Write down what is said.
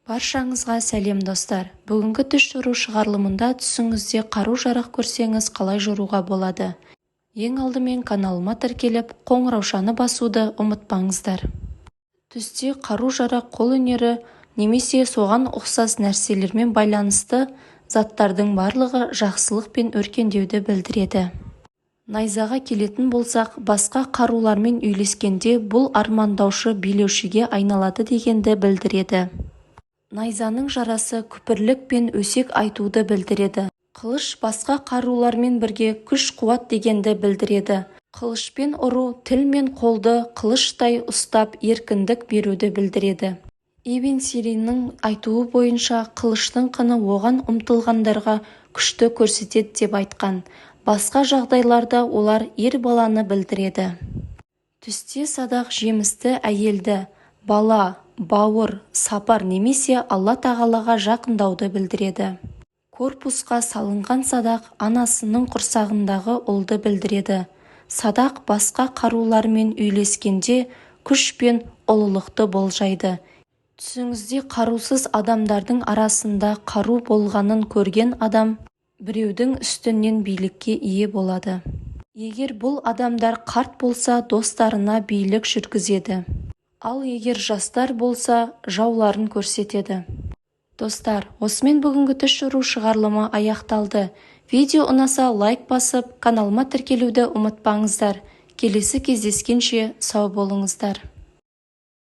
Баршаңызға сәлем достар. Бүгінгі түс жору шығарылымында түсіңізде қару-жарақ көрсеңіз қалай жоруға болады? Ең алдымен каналыма тіркеліп, қоңыраушаны басуды ұмытпаңыздар. Түсте қару-жарақ, қол өнері немесе соған ұқсас нәрселермен байланысты заттардың барлығы жақсылық пен өркендеуді білдіреді. Найзаға келетін болсақ, басқа қарулармен үйлескенде бұл армандаушы билеушіге айналады дегенді білдіреді. Найзаның жарасы күпірлік пен өсек айтуды білдіреді. Қылыш басқа қарулармен бірге күш-қуат дегенді білдіреді. Қылышпен ұру тіл мен қолды қылыштай ұстап еркіндік беруді білдіреді. Ибн Сириннің айтуы бойынша қылыштың қыны оған ұмтылғандарға күшті көрсетеді деп айтқан. Басқа жағдайларда олар ер баланы білдіреді. Түсте садақ жемісті әйелді, бала, бауыр, сапар немесе Алла тағалаға жақындауды білдіреді. Корпусқа салынған садақ анасының құрсағындағы ұлды білдіреді. Садақ басқа қарулармен үйлескенде күш пен ұлылықты болжайды. Түсіңізде қарусыз адамдардың арасында қару болғанын көрген адам біреудің үстінен билікке ие болады. Егер бұл адамдар қарт болса, достарына билік жүргізеді. Ал егер жастар болса, жауларын көрсетеді. Достар, осымен бүгінгі түс жору шығарылымы аяқталды. Видео ұнаса лайк басып, каналыма тіркелуді ұмытпаңыздар. Келесі кездескенше сау болыңыздар.